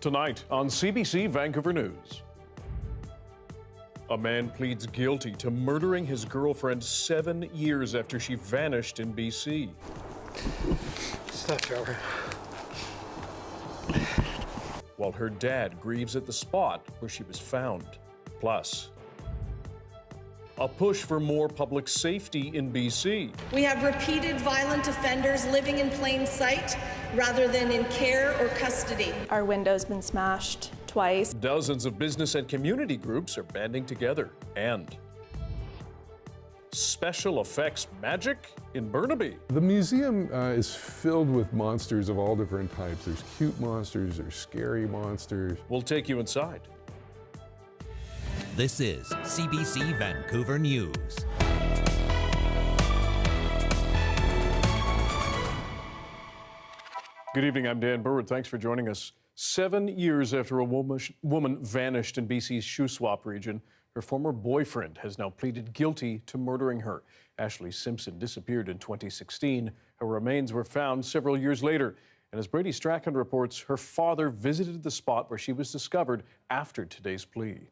Tonight on CBC Vancouver News. A man pleads guilty to murdering his girlfriend 7 years after she vanished in BC. Stop, Trevor. While her dad grieves at the spot where she was found. Plus, a push for more public safety in BC. We have repeated violent offenders living in plain sight rather than in care or custody. Our window's been smashed twice. Dozens of business and community groups are banding together. And special effects magic in Burnaby. The museum is filled with monsters of all different types. There's cute monsters, there's scary monsters. We'll take you inside. This is CBC Vancouver News. Good evening, I'm Dan Burritt. Thanks for joining us. 7 years after a woman vanished in BC's Shuswap region, her former boyfriend has now pleaded guilty to murdering her. Ashley Simpson disappeared in 2016. Her remains were found several years later. And as Brady Strachan reports, her father visited the spot where she was discovered after today's plea.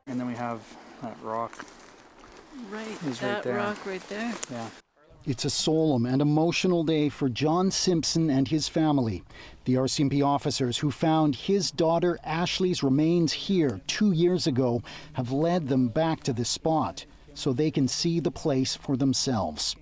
And then we have that rock. Right, He's that right there. rock right there. Yeah. It's a solemn and emotional day for John Simpson and his family. The RCMP officers who found his daughter Ashley's remains here 2 years ago have led them back to this spot so they can see the place for themselves.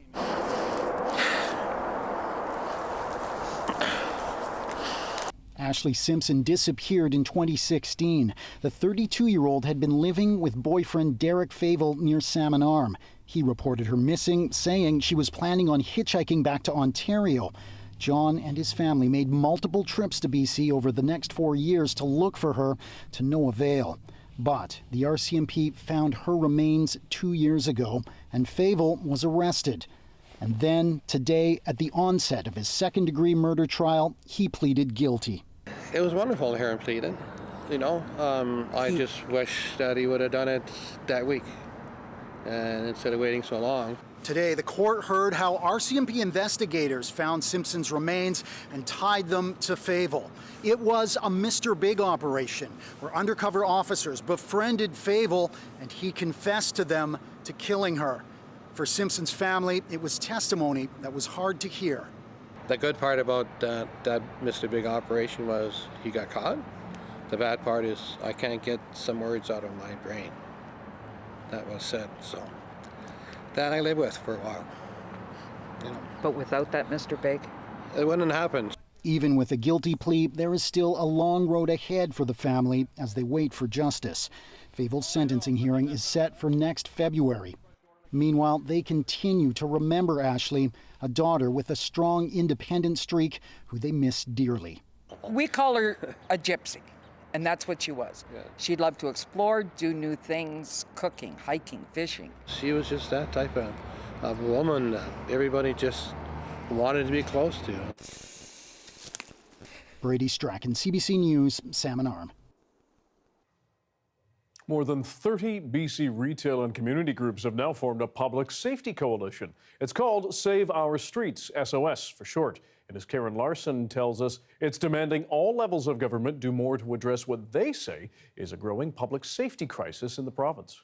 Ashley Simpson disappeared in 2016. The 32-year-old had been living with boyfriend Derek Favel near Salmon Arm. He reported her missing, saying she was planning on hitchhiking back to Ontario. John and his family made multiple trips to BC over the next 4 years to look for her, to no avail. But the RCMP found her remains 2 years ago, and Favel was arrested. And then, today, at the onset of his second-degree murder trial, he pleaded guilty. It was wonderful to hear him pleading, you know. I just wish that he would have done it that week, and instead of waiting so long. Today, the court heard how RCMP investigators found Simpson's remains and tied them to Favel. It was a Mr. Big operation where undercover officers befriended Favel, and he confessed to them to killing her. For Simpson's family, it was testimony that was hard to hear. The good part about that Mr. Big operation was he got caught. The bad part is I can't get some words out of my brain that was said, so that I live with for a while. You know. But without that Mr. Big? It wouldn't happen. Even with a guilty plea, there is still a long road ahead for the family as they wait for justice. Favel's sentencing hearing is set for next February. Meanwhile, they continue to remember Ashley, a daughter with a strong independent streak who they miss dearly. We call her a gypsy, and that's what she was. Yeah. She loved to explore, do new things, cooking, hiking, fishing. She was just that type of woman that everybody just wanted to be close to. Brady Strachan, CBC News, Salmon Arm. More than 30 BC retail and community groups have now formed a public safety coalition. It's called Save Our Streets, SOS for short. And as Karen Larson tells us, it's demanding all levels of government do more to address what they say is a growing public safety crisis in the province.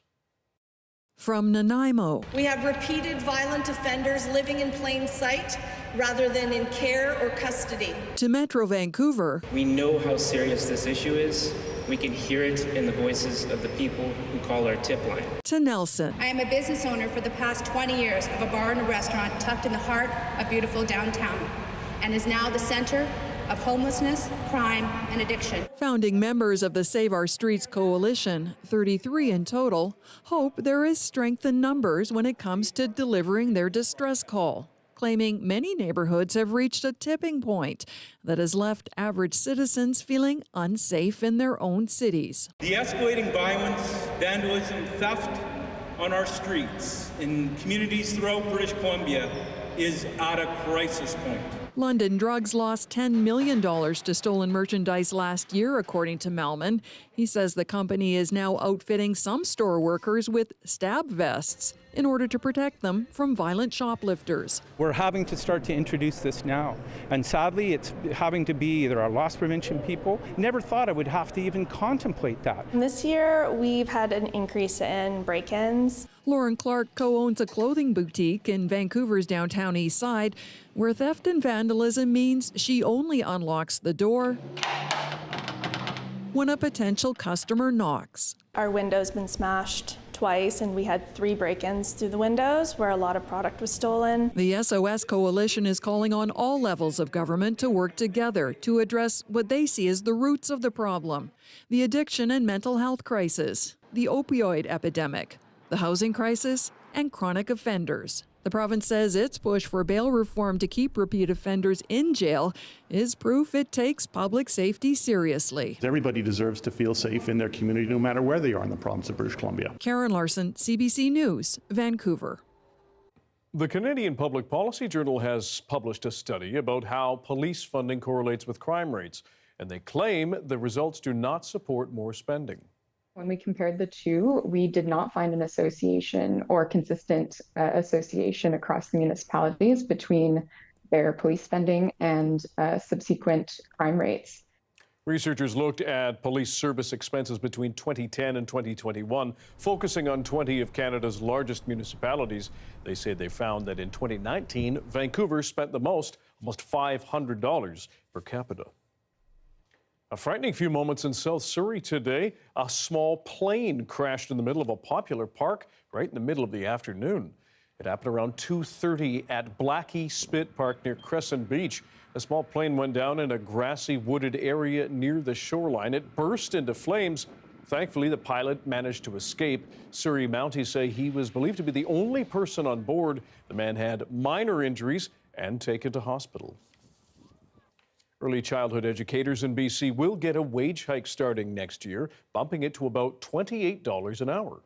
From Nanaimo. We have repeated violent offenders living in plain sight rather than in care or custody. To Metro Vancouver. We know how serious this issue is. We can hear it in the voices of the people who call our tip line. To Nelson. I am a business owner for the past 20 years of a bar and a restaurant tucked in the heart of beautiful downtown, and is now the center of homelessness, crime, and addiction. Founding members of the Save Our Streets coalition, 33 in total, hope there is strength in numbers when it comes to delivering their distress call, claiming many neighborhoods have reached a tipping point that has left average citizens feeling unsafe in their own cities. The escalating violence, vandalism, theft on our streets in communities throughout British Columbia is at a crisis point. London Drugs lost $10 million to stolen merchandise last year, according to Malman. He says the company is now outfitting some store workers with stab vests in order to protect them from violent shoplifters. We're having to start to introduce this now, and sadly it's having to be either our loss prevention people. Never thought I would have to even contemplate that. This year, we've had an increase in break-ins. Lauren Clark co-owns a clothing boutique in Vancouver's downtown east side, where theft and vandalism means she only unlocks the door when a potential customer knocks. Our window's been smashed twice, and we had 3 break-ins through the windows where a lot of product was stolen. The SOS Coalition is calling on all levels of government to work together to address what they see as the roots of the problem: the addiction and mental health crisis, the opioid epidemic, the housing crisis, and chronic offenders. The province says its push for bail reform to keep repeat offenders in jail is proof it takes public safety seriously. Everybody deserves to feel safe in their community, no matter where they are in the province of British Columbia. Karen Larson, CBC News, Vancouver. The Canadian Public Policy Journal has published a study about how police funding correlates with crime rates, and they claim the results do not support more spending. When we compared the two, we did not find an association or consistent association across the municipalities between their police spending and subsequent crime rates. Researchers looked at police service expenses between 2010 and 2021, focusing on 20 of Canada's largest municipalities. They say they found that in 2019, Vancouver spent the most, almost $500 per capita. A frightening few moments in South Surrey today. A small plane crashed in the middle of a popular park right in the middle of the afternoon. It happened around 2:30 at Blackie Spit Park near Crescent Beach. A small plane went down in a grassy wooded area near the shoreline. It burst into flames. Thankfully, the pilot managed to escape. Surrey Mounties say he was believed to be the only person on board. The man had minor injuries and taken to hospital. Early childhood educators in BC will get a wage hike starting next year, bumping it to about $28 an hour.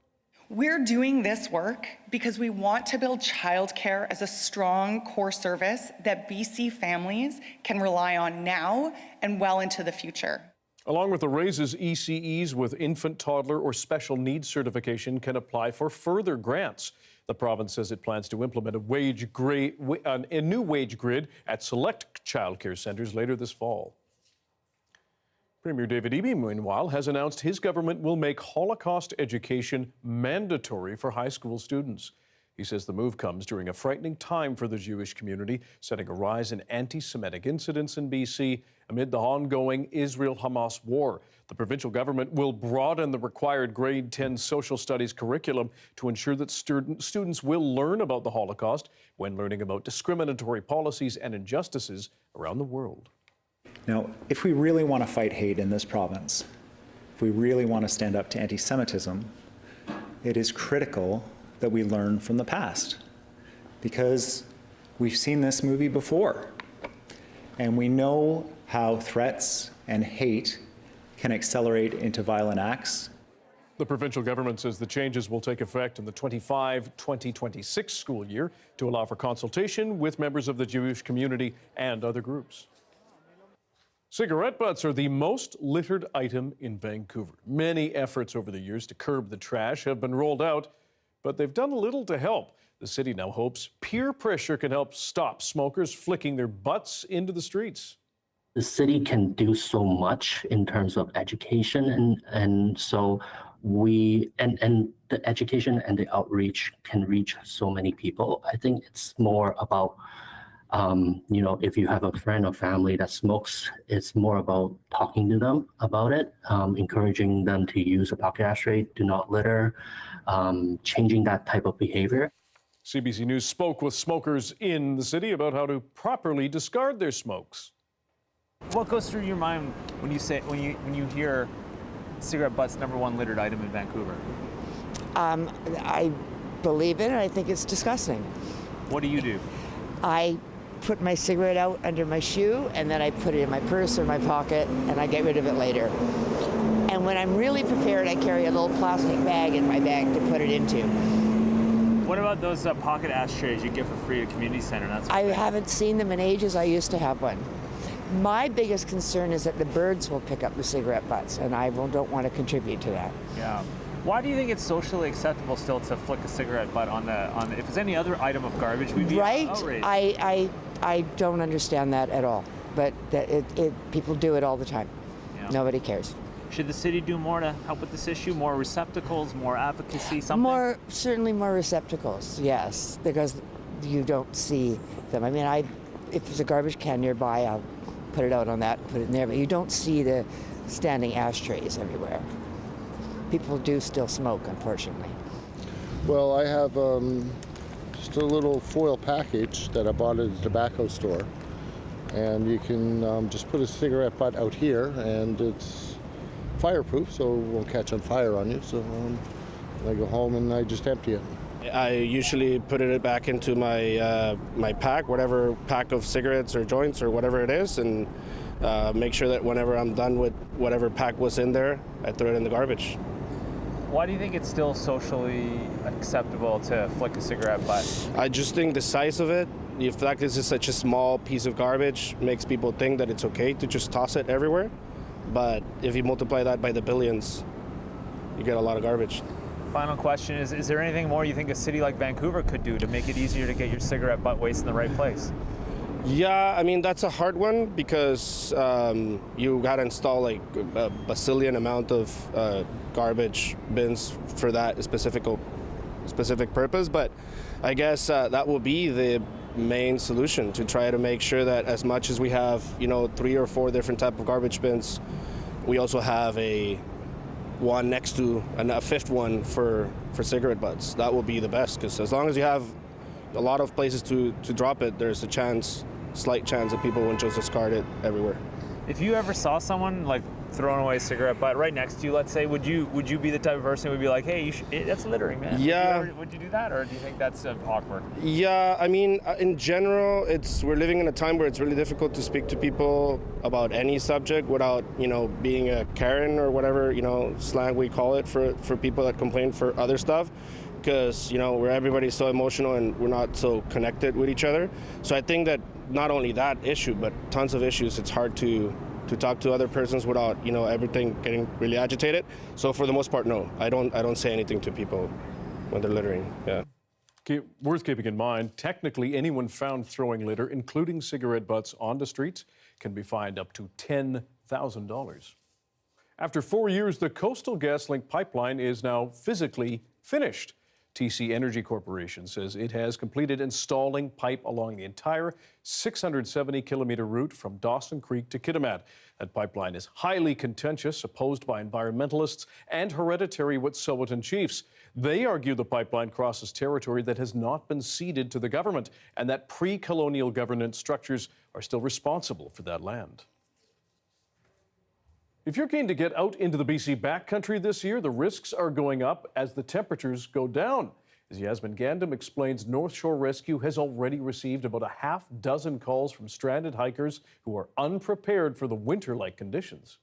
We're doing this work because we want to build childcare as a strong core service that BC families can rely on now and well into the future. Along with the raises, ECEs with infant, toddler, or special needs certification can apply for further grants. The province says it plans to implement a new wage grid at select childcare centres later this fall. Premier David Eby, meanwhile, has announced his government will make Holocaust education mandatory for high school students. He says the move comes during a frightening time for the Jewish community, setting a rise in anti-Semitic incidents in BC amid the ongoing Israel-Hamas war. The provincial government will broaden the required grade 10 social studies curriculum to ensure that students will learn about the Holocaust when learning about discriminatory policies and injustices around the world. Now, if we really want to fight hate in this province, if we really want to stand up to anti-Semitism, it is critical that we learn from the past, because we've seen this movie before, and we know how threats and hate can accelerate into violent acts. The provincial government says the changes will take effect in the 25-2026 school year to allow for consultation with members of the Jewish community and other groups. Cigarette butts are the most littered item in Vancouver. Many efforts over the years to curb the trash have been rolled out, but they've done little to help. The city now hopes peer pressure can help stop smokers flicking their butts into the streets. The city can do so much in terms of education, and so we and the education and the outreach can reach so many people. I think it's more about if you have a friend or family that smokes, it's more about talking to them about it, encouraging them to use a pocket ashtray, do not litter, changing that type of behavior. CBC News spoke with smokers in the city about how to properly discard their smokes. What goes through your mind when you hear cigarette butts #1 littered item in Vancouver? I believe it, and I think it's disgusting. What do you do? I put my cigarette out under my shoe, and then I put it in my purse or my pocket, and I get rid of it later. And when I'm really prepared, I carry a little plastic bag in my bag to put it into. What about those pocket ashtrays you get for free at community center? I haven't seen them in ages. I used to have one. My biggest concern is that the birds will pick up the cigarette butts, and I don't want to contribute to that. Yeah. Why do you think it's socially acceptable still to flick a cigarette butt on the if it's any other item of garbage, we'd be outraged. I don't understand that at all. But people do it all the time. Yeah. Nobody cares. Should the city do more to help with this issue? More receptacles, more advocacy, something? Certainly more receptacles, yes, because you don't see them. I mean, if there's a garbage can nearby, I'll put it out on that and put it in there, but you don't see the standing ashtrays everywhere. People do still smoke, unfortunately. Well, I have just a little foil package that I bought at a tobacco store, and you can just put a cigarette butt out here, and it's fireproof, so it won't catch on fire on you. So I go home and I just empty it. I usually put it back into my my pack, whatever pack of cigarettes or joints or whatever it is, and make sure that whenever I'm done with whatever pack was in there, I throw it in the garbage. Why do you think it's still socially acceptable to flick a cigarette butt? I just think the size of it, the fact this is such a small piece of garbage, makes people think that it's okay to just toss it everywhere. But if you multiply that by the billions, you get a lot of garbage. Final question is there anything more you think a city like Vancouver could do to make it easier to get your cigarette butt waste in the right place? Yeah, I mean, that's a hard one because you got to install like a bazillion amount of garbage bins for that specific purpose. But I guess that will be the main solution, to try to make sure that as much as we have, 3 or 4 different type of garbage bins, we also have one next to a 5th one for cigarette butts. That will be the best, because as long as you have a lot of places to drop it, there's a slight chance that people won't just discard it everywhere. If you ever saw someone like throwing away a cigarette butt right next to you, let's say, would you be the type of person who would be like, hey, that's littering, man? Yeah. Would you do that, or do you think that's awkward? Yeah, I mean, in general, we're living in a time where it's really difficult to speak to people about any subject without, being a Karen or whatever, slang we call it for people that complain for other stuff. Because, where everybody's so emotional and we're not so connected with each other. So I think that not only that issue, but tons of issues, it's hard to talk to other persons without, everything getting really agitated. So for the most part, no, I don't say anything to people when they're littering, yeah. Worth keeping in mind, technically anyone found throwing litter, including cigarette butts, onto streets can be fined up to $10,000. After 4 years, the Coastal GasLink pipeline is now physically finished. TC Energy Corporation says it has completed installing pipe along the entire 670-kilometer route from Dawson Creek to Kitimat. That pipeline is highly contentious, opposed by environmentalists and hereditary Wet'suwet'en chiefs. They argue the pipeline crosses territory that has not been ceded to the government and that pre-colonial governance structures are still responsible for that land. If you're keen to get out into the BC backcountry this year, the risks are going up as the temperatures go down. As Yasmin Gandam explains, North Shore Rescue has already received about a half dozen calls from stranded hikers who are unprepared for the winter-like conditions.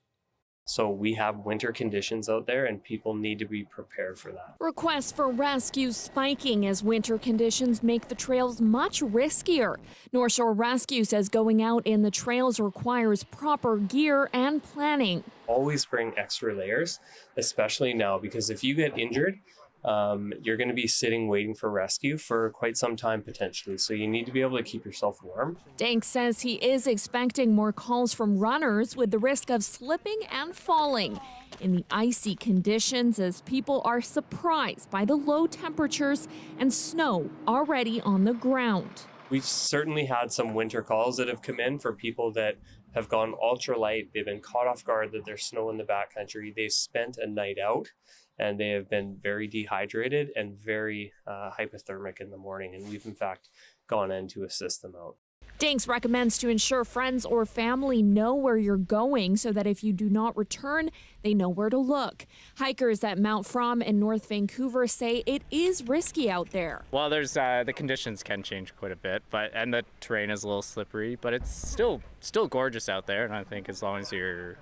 So we have winter conditions out there and people need to be prepared for that. Requests for rescue spiking as winter conditions make the trails much riskier. North Shore Rescue says going out in the trails requires proper gear and planning. Always bring extra layers, especially now, because if you get injured, you're going to be sitting waiting for rescue for quite some time potentially, so you need to be able to keep yourself warm. Dank says he is expecting more calls from runners with the risk of slipping and falling in the icy conditions as people are surprised by the low temperatures and snow already on the ground. We've certainly had some winter calls that have come in for people that have gone ultralight. They've been caught off guard that there's snow in the backcountry. They've spent a night out and they have been very dehydrated and very hypothermic in the morning. And we've in fact gone in to assist them out. Danks recommends to ensure friends or family know where you're going so that if you do not return, they know where to look. Hikers at Mount From in North Vancouver say it is risky out there. Well, there's the conditions can change quite a bit, and the terrain is a little slippery, but it's still gorgeous out there. And I think as long as you're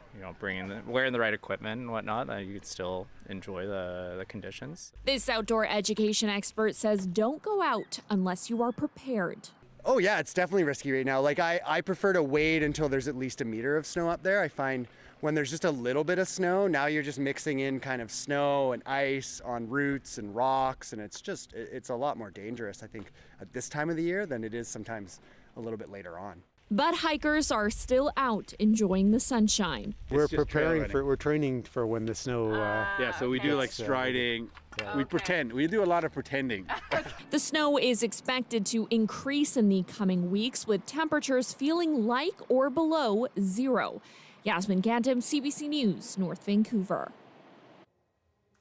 wearing the right equipment and whatnot, you could still enjoy the conditions. This outdoor education expert says don't go out unless you are prepared. Oh yeah, it's definitely risky right now. Like I prefer to wait until there's at least a meter of snow up there. I find when there's just a little bit of snow, now you're just mixing in kind of snow and ice on roots and rocks, and it's a lot more dangerous, I think, at this time of the year than it is sometimes a little bit later on. But hikers are still out enjoying the sunshine. We're training for when the snow. So we do like striding. Yeah. We do a lot of pretending. The snow is expected to increase in the coming weeks, with temperatures feeling like or below zero. Yasmin Gantam, CBC News, North Vancouver.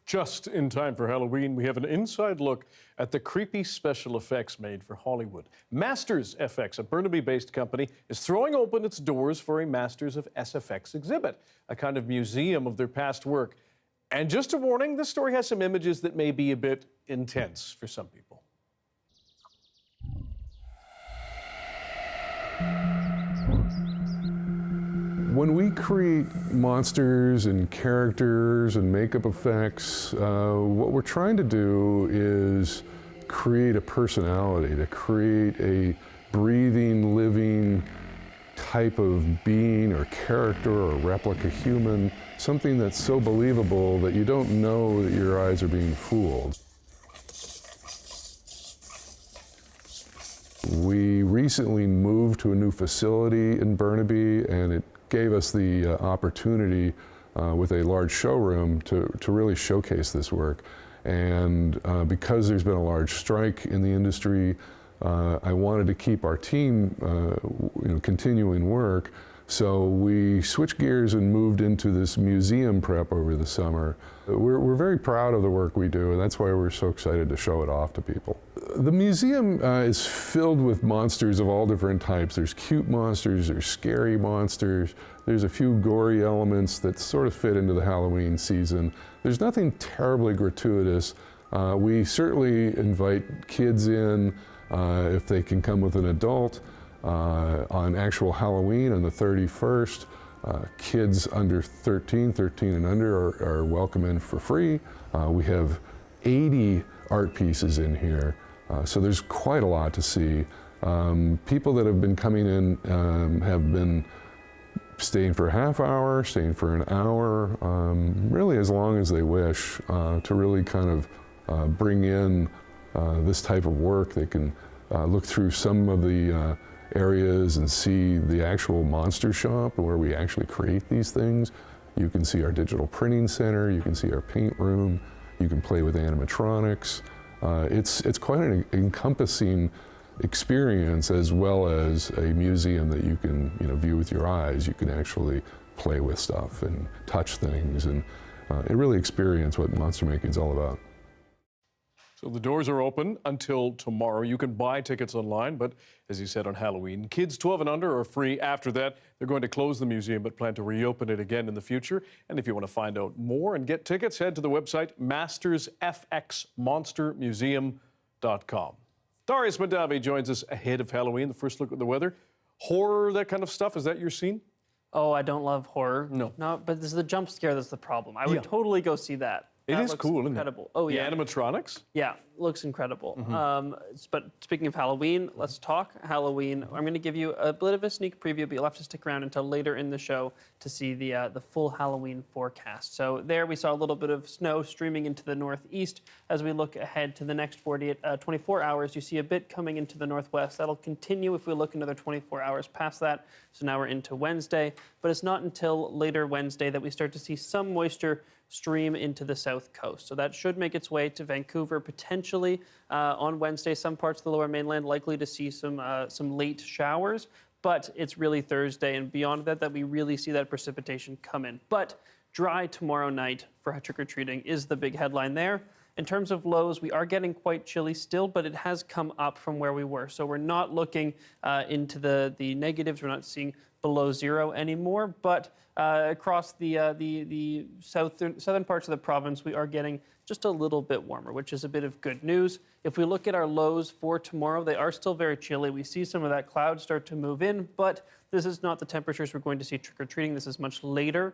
Just in time for Halloween, we have an inside look at the creepy special effects made for Hollywood. Masters FX, a Burnaby-based company, is throwing open its doors for a Masters of SFX exhibit, a kind of museum of their past work. And just a warning, this story has some images that may be a bit intense for some people. When we create monsters and characters and makeup effects, what we're trying to do is create a personality, to create a breathing, living type of being or character or replica human, something that's so believable that you don't know that your eyes are being fooled. We recently moved to a new facility in Burnaby, and it gave us the opportunity with a large showroom to really showcase this work. And because there's been a large strike in the industry, I wanted to keep our team continuing work. So we switched gears and moved into this museum prep over the summer. We're very proud of the work we do, and that's why we're so excited to show it off to people. The museum is filled with monsters of all different types. There's cute monsters, there's scary monsters, there's a few gory elements that sort of fit into the Halloween season. There's nothing terribly gratuitous. We certainly invite kids in if they can come with an adult. On actual Halloween on the 31st, kids under 13 and under are welcome in for free. We have 80 art pieces in here, so there's quite a lot to see. People that have been coming in have been staying for a half hour, staying for an hour, really as long as they wish, to really kind of bring in this type of work. They can look through some of the areas and see the actual monster shop where we actually create these things. You can see our digital printing center, you can see our paint room, you can play with animatronics. It's quite an encompassing experience, as well as a museum that you can view with your eyes. You can actually play with stuff and touch things and really experience what monster making is all about. So the doors are open until tomorrow. You can buy tickets online, but as you said, on Halloween, kids 12 and under are free. After that, they're going to close the museum, but plan to reopen it again in the future. And if you want to find out more and get tickets, head to the website mastersfxmonstermuseum.com. Darius Madavi joins us ahead of Halloween. The first look at the weather. Horror, that kind of stuff, is that your scene? Oh, I don't love horror. No. No, but this is the jump scare that's the problem. I would totally go see that. It is cool, incredible. Isn't it? Oh, yeah. The animatronics? Yeah, looks incredible. Mm-hmm. But speaking of Halloween, let's talk Halloween. I'm going to give you a bit of a sneak preview, but you'll have to stick around until later in the show to see the full Halloween forecast. So there we saw a little bit of snow streaming into the northeast. As we look ahead to the next 24 hours, you see a bit coming into the northwest. That'll continue if we look another 24 hours past that. So now we're into Wednesday, but it's not until later Wednesday that we start to see some moisture stream into the south coast. So that should make its way to Vancouver potentially on Wednesday. Some parts of the lower mainland likely to see some late showers, but it's really Thursday and beyond that we really see that precipitation come in. But dry tomorrow night for trick-or-treating is the big headline there. In terms of lows, we are getting quite chilly still, but it has come up from where we were. So we're not looking into the negatives. We're not seeing below zero anymore, but across the southern parts of the province, we are getting just a little bit warmer, which is a bit of good news. If we look at our lows for tomorrow, they are still very chilly. We see some of that cloud start to move in, but this is not the temperatures we're going to see trick-or-treating. This is much later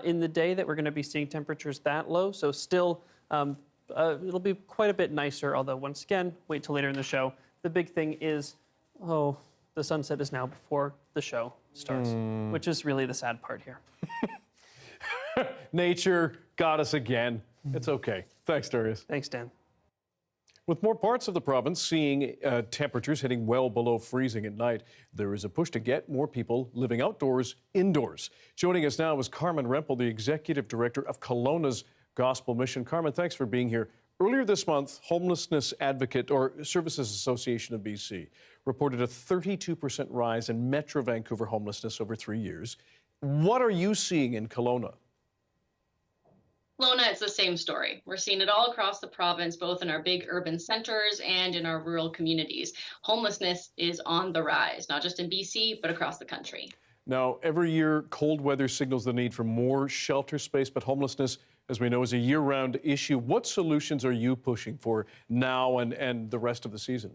in the day that we're going to be seeing temperatures that low. So still, it'll be quite a bit nicer, although once again, wait till later in the show. The big thing is, the sunset is now before the show starts, which is really the sad part here. Nature got us again. It's okay. Thanks, Darius. Thanks, Dan. With more parts of the province seeing temperatures hitting well below freezing at night, there is a push to get more people living outdoors indoors. Joining us now is Carmen Rempel, the Executive Director of Kelowna's Gospel Mission. Carmen, thanks for being here. Earlier this month, Homelessness Advocate or Services Association of BC reported a 32% rise in Metro Vancouver homelessness over 3 years. What are you seeing in Kelowna? Kelowna, it's the same story. We're seeing it all across the province, both in our big urban centers and in our rural communities. Homelessness is on the rise, not just in BC, but across the country. Now, every year, cold weather signals the need for more shelter space, but homelessness, as we know, is a year-round issue. What solutions are you pushing for now and the rest of the season?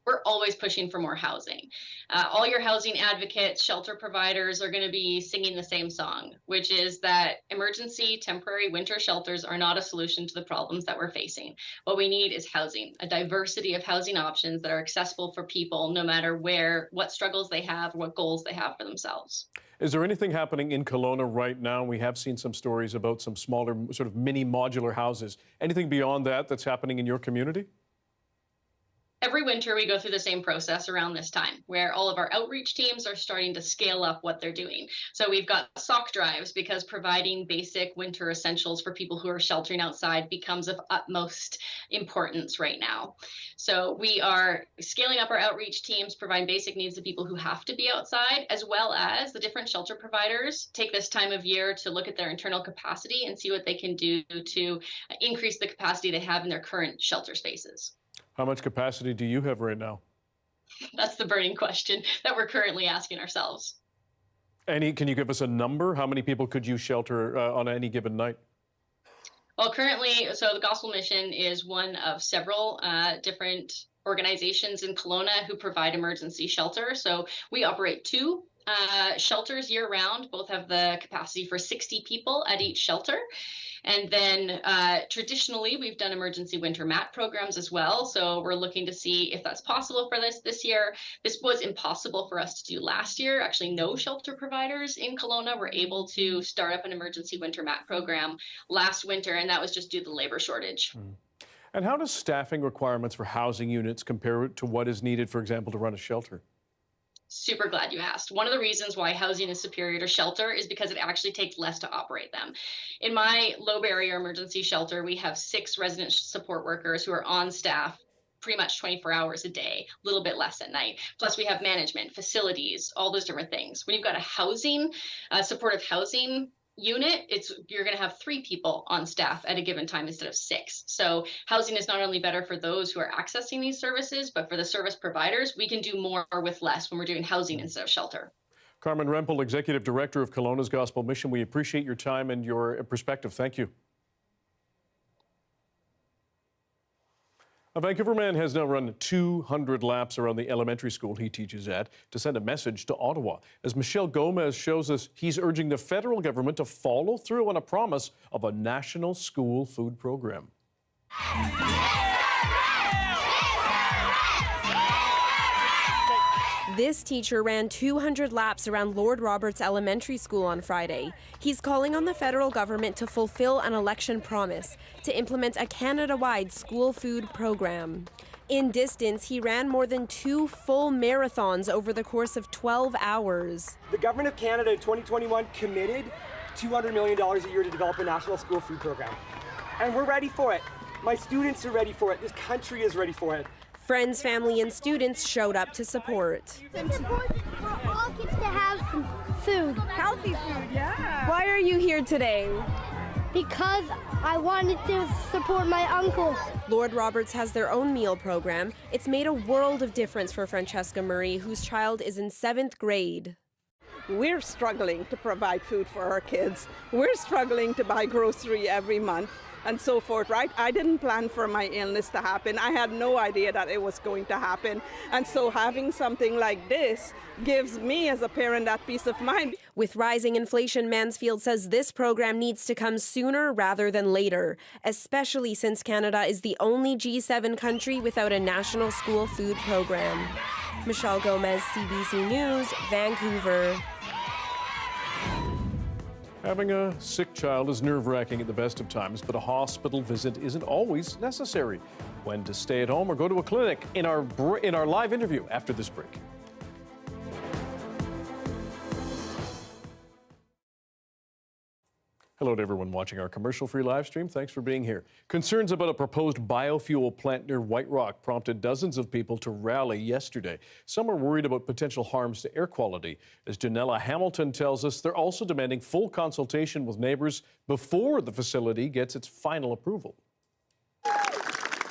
We're always pushing for more housing. All your housing advocates, shelter providers are going to be singing the same song, which is that emergency temporary winter shelters are not a solution to the problems that we're facing. What we need is housing, a diversity of housing options that are accessible for people no matter what struggles they have, what goals they have for themselves. Is there anything happening in Kelowna right now? We have seen some stories about some smaller sort of mini modular houses. Anything beyond that that's happening in your community? Every winter, we go through the same process around this time, where all of our outreach teams are starting to scale up what they're doing. So we've got sock drives because providing basic winter essentials for people who are sheltering outside becomes of utmost importance right now. So we are scaling up our outreach teams, providing basic needs to people who have to be outside, as well as the different shelter providers take this time of year to look at their internal capacity and see what they can do to increase the capacity they have in their current shelter spaces. How much capacity do you have right now? That's the burning question that we're currently asking ourselves. Can you give us a number? How many people could you shelter on any given night? Well, currently, so the Gospel Mission is one of several different organizations in Kelowna who provide emergency shelter. So we operate two shelters year-round. Both have the capacity for 60 people at each shelter. And then traditionally, we've done emergency winter mat programs as well. So we're looking to see if that's possible for this year. This was impossible for us to do last year. Actually, no shelter providers in Kelowna were able to start up an emergency winter mat program last winter, and that was just due to the labor shortage. And how does staffing requirements for housing units compare to what is needed, for example, to run a shelter? Super glad you asked. One of the reasons why housing is superior to shelter is because it actually takes less to operate them. In my low barrier emergency shelter, we have 6 resident support workers who are on staff pretty much 24 hours a day, a little bit less at night. Plus we have management, facilities, all those different things. When you've got a housing, supportive housing unit, you're going to have 3 people on staff at a given time instead of 6. So housing is not only better for those who are accessing these services, but for the service providers, we can do more with less when we're doing housing instead of shelter. Carmen Rempel, Executive Director of Kelowna's Gospel Mission, we appreciate your time and your perspective. Thank you. A Vancouver man has now run 200 laps around the elementary school he teaches at to send a message to Ottawa. As Michelle Gomez shows us, he's urging the federal government to follow through on a promise of a national school food program. This teacher ran 200 laps around Lord Roberts Elementary School on Friday. He's calling on the federal government to fulfill an election promise to implement a Canada-wide school food program. In distance, he ran more than 2 full marathons over the course of 12 hours. The Government of Canada in 2021 committed $200 million a year to develop a national school food program. And we're ready for it. My students are ready for it. This country is ready for it. Friends, family, and students showed up to support. It's important for all kids to have some food. Healthy food, yeah. Why are you here today? because I wanted to support my uncle. Lord Roberts has their own meal program. It's made a world of difference for Francesca Marie, whose child is in 7th grade. We're struggling to provide food for our kids. We're struggling to buy grocery every month and so forth, right? I didn't plan for my illness to happen. I had no idea that it was going to happen. And so having something like this gives me as a parent that peace of mind. With rising inflation, Mansfield says this program needs to come sooner rather than later, especially since Canada is the only G7 country without a national school food program. Michelle Gomez, CBC News, Vancouver. Having a sick child is nerve-wracking at the best of times, but a hospital visit isn't always necessary. When to stay at home or go to a clinic in our live interview after this break. Hello to everyone watching our commercial-free live stream. Thanks for being here. Concerns about a proposed biofuel plant near White Rock prompted dozens of people to rally yesterday. Some are worried about potential harms to air quality. As Janella Hamilton tells us, they're also demanding full consultation with neighbors before the facility gets its final approval.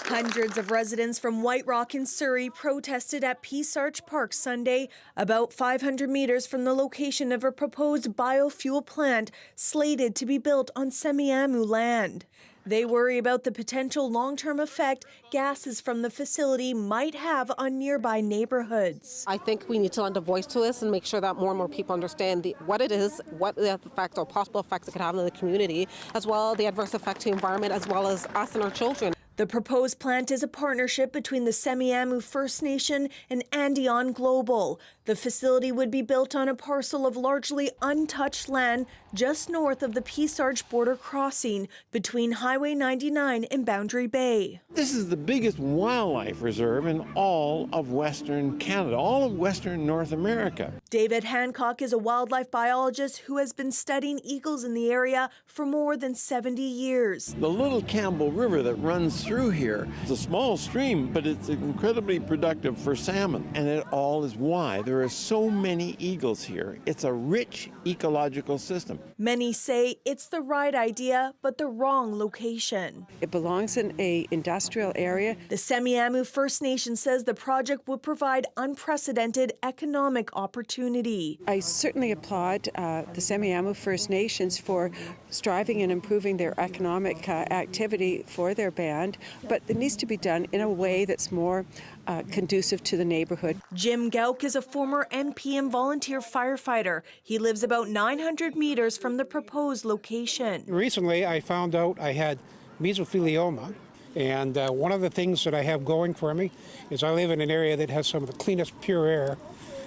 Hundreds of residents from White Rock in Surrey protested at Peace Arch Park Sunday, about 500 meters from the location of a proposed biofuel plant slated to be built on Semiahmoo land. They worry about the potential long-term effect gases from the facility might have on nearby neighborhoods. I think we need to lend a voice to this and make sure that more and more people understand what it is, what the effects or possible effects it could have on the community, as well as the adverse effect to the environment, as well as us and our children. The proposed plant is a partnership between the Semiahmoo First Nation and Andion Global. The facility would be built on a parcel of largely untouched land just north of the Peace Arch border crossing between Highway 99 and Boundary Bay. This is the biggest wildlife reserve in all of Western Canada, all of Western North America. David Hancock is a wildlife biologist who has been studying eagles in the area for more than 70 years. The Little Campbell River that runs through here is a small stream, but it's incredibly productive for salmon. And it all is why there are so many eagles here. It's a rich ecological system. Many say it's the right idea, but the wrong location. It belongs in an industrial area. The Semiahmoo First Nation says the project would provide unprecedented economic opportunity. I certainly applaud the Semiahmoo First Nations for striving and improving their economic activity for their band, but it needs to be done in a way that's more conducive to the neighborhood. Jim Gauk is a former MP and volunteer firefighter. He lives about 900 meters from the proposed location. Recently, I found out I had mesothelioma, and one of the things that I have going for me is I live in an area that has some of the cleanest pure air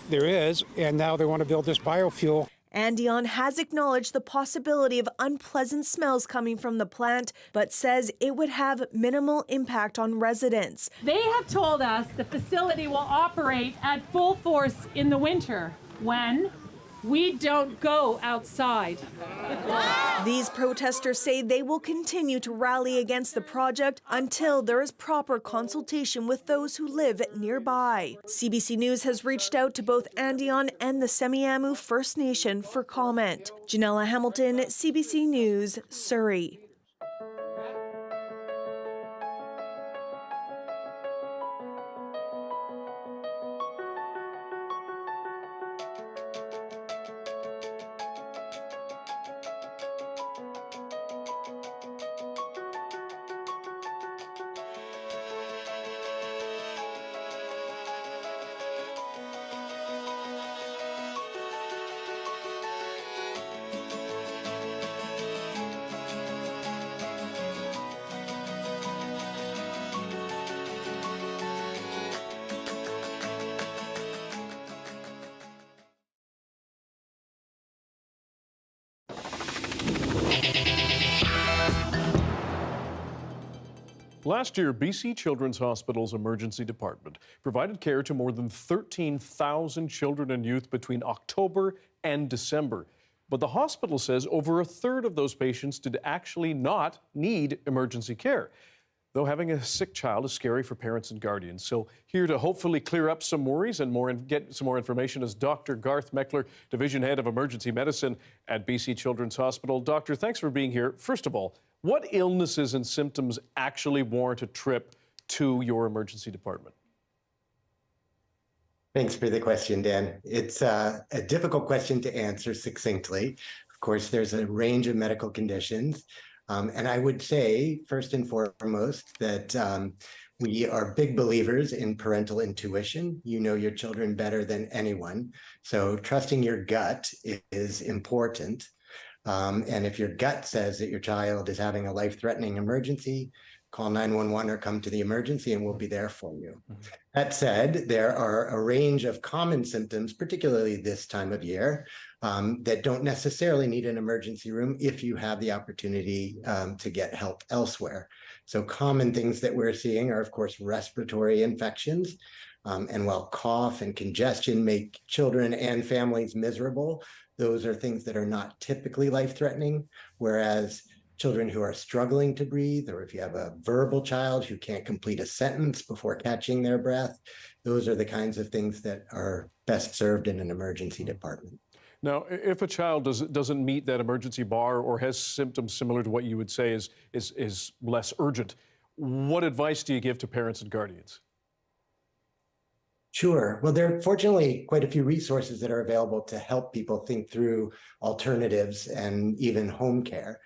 there is, and now they want to build this biofuel. Andion has acknowledged the possibility of unpleasant smells coming from the plant, but says it would have minimal impact on residents. They have told us the facility will operate at full force in the winter when we don't go outside. These protesters say they will continue to rally against the project until there is proper consultation with those who live nearby. CBC News has reached out to both Andion and the Semiahmoo First Nation for comment. Janella Hamilton, CBC News, Surrey. Last year, BC Children's Hospital's emergency department provided care to more than 13,000 children and youth between October and December. But the hospital says over a third of those patients did actually not need emergency care. Though having a sick child is scary for parents and guardians. So here to hopefully clear up some worries and get some more information is Dr. Garth Meckler, Division Head of Emergency Medicine at BC Children's Hospital. Doctor, thanks for being here. First of all, what illnesses and symptoms actually warrant a trip to your emergency department? Thanks for the question, Dan. It's a difficult question to answer succinctly. Of course, there's a range of medical conditions. And I would say, first and foremost, that we are big believers in parental intuition. You know your children better than anyone. So trusting your gut is important. And if your gut says that your child is having a life-threatening emergency, call 911 or come to the emergency and we'll be there for you. That said, there are a range of common symptoms, particularly this time of year, that don't necessarily need an emergency room if you have the opportunity to get help elsewhere. So common things that we're seeing are, of course, respiratory infections. And while cough and congestion make children and families miserable, those are things that are not typically life-threatening, whereas children who are struggling to breathe, or if you have a verbal child who can't complete a sentence before catching their breath, those are the kinds of things that are best served in an emergency department. Now, if a child doesn't meet that emergency bar or has symptoms similar to what you would say is less urgent, what advice do you give to parents and guardians? Sure. Well, there are fortunately quite a few resources that are available to help people think through alternatives and even home care.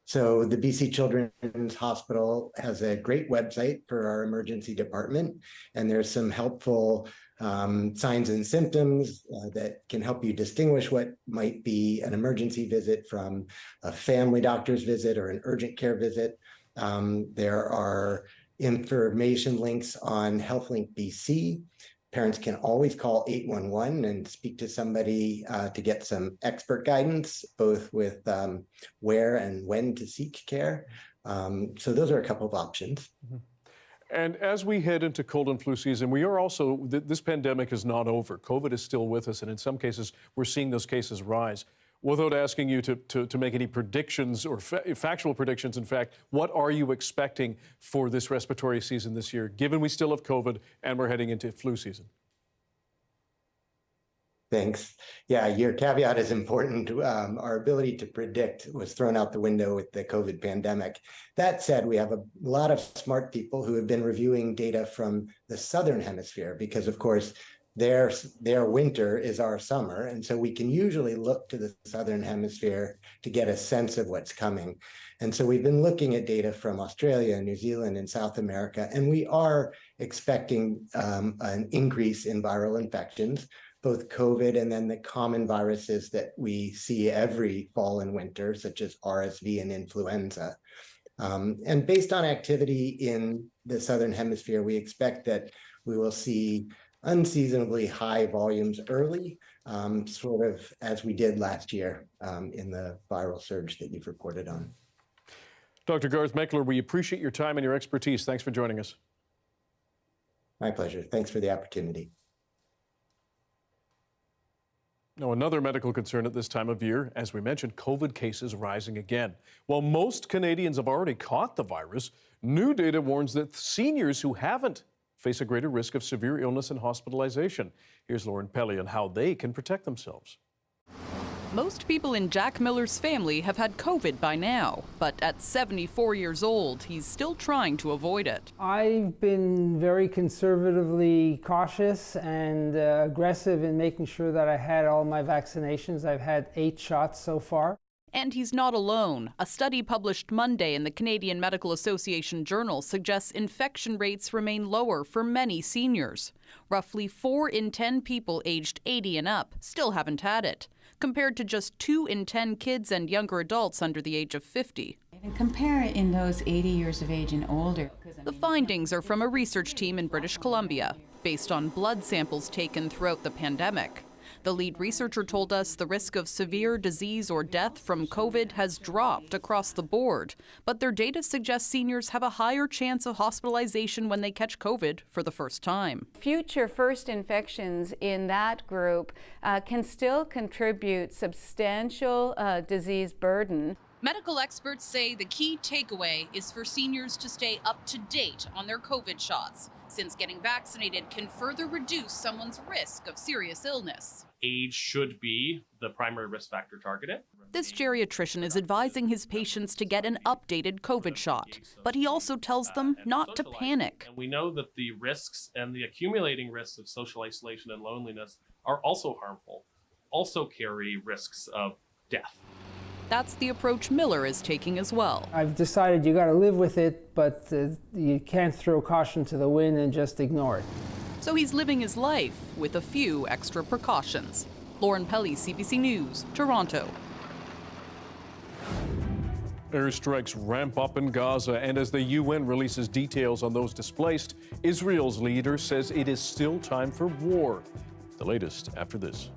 So the BC Children's Hospital has a great website for our emergency department, and there's some helpful signs and symptoms that can help you distinguish what might be an emergency visit from a family doctor's visit or an urgent care visit. There are information links on HealthLink BC. Parents can always call 811 and speak to somebody to get some expert guidance, both with where and when to seek care. So those are a couple of options. Mm-hmm. And as we head into cold and flu season, we are also, this pandemic is not over. COVID is still with us, and in some cases, we're seeing those cases rise. Without asking you to make any predictions or factual predictions, in fact, what are you expecting for this respiratory season this year, given we still have COVID and we're heading into flu season? Thanks. Yeah, your caveat is important. Our ability to predict was thrown out the window with the COVID pandemic. That said, we have a lot of smart people who have been reviewing data from the Southern Hemisphere because, of course, their winter is our summer. And so we can usually look to the Southern Hemisphere to get a sense of what's coming. And so we've been looking at data from Australia, New Zealand, and South America, and we are expecting an increase in viral infections, both COVID and then the common viruses that we see every fall and winter, such as RSV and influenza. And based on activity in the Southern Hemisphere, we expect that we will see unseasonably high volumes early, sort of as we did last year in the viral surge that you've reported on. Dr. Garth Meckler, we appreciate your time and your expertise. Thanks for joining us. My pleasure. Thanks for the opportunity. Now, another medical concern at this time of year, as we mentioned, COVID cases rising again. While most Canadians have already caught the virus, new data warns that seniors who haven't face a greater risk of severe illness and hospitalization. Here's Lauren Pelly on how they can protect themselves. Most people in Jack Miller's family have had COVID by now, but at 74 years old, he's still trying to avoid it. I've been very conservatively cautious and aggressive in making sure that I had all my vaccinations. I've had 8 shots so far. And he's not alone. A study published Monday in the Canadian Medical Association Journal suggests infection rates remain lower for many seniors. Roughly 4 in 10 people aged 80 and up still haven't had it, compared to just 2 in 10 kids and younger adults under the age of 50. And compare it in those 80 years of age and older. The findings are from a research team in British Columbia, based on blood samples taken throughout the pandemic. The lead researcher told us the risk of severe disease or death from COVID has dropped across the board, but their data suggests seniors have a higher chance of hospitalization when they catch COVID for the first time. Future first infections in that group can still contribute substantial disease burden. Medical experts say the key takeaway is for seniors to stay up to date on their COVID shots, since getting vaccinated can further reduce someone's risk of serious illness. Age should be the primary risk factor targeted. This geriatrician is advising his patients to get an updated COVID shot, but he also tells them not to panic. And we know that the risks and the accumulating risks of social isolation and loneliness are also harmful, also carry risks of death. That's the approach Miller is taking as well. I've decided you got to live with it, but you can't throw caution to the wind and just ignore it. So he's living his life with a few extra precautions. Lauren Pelly, CBC News, Toronto. Airstrikes ramp up in Gaza, and as the UN releases details on those displaced, Israel's leader says it is still time for war. The latest after this.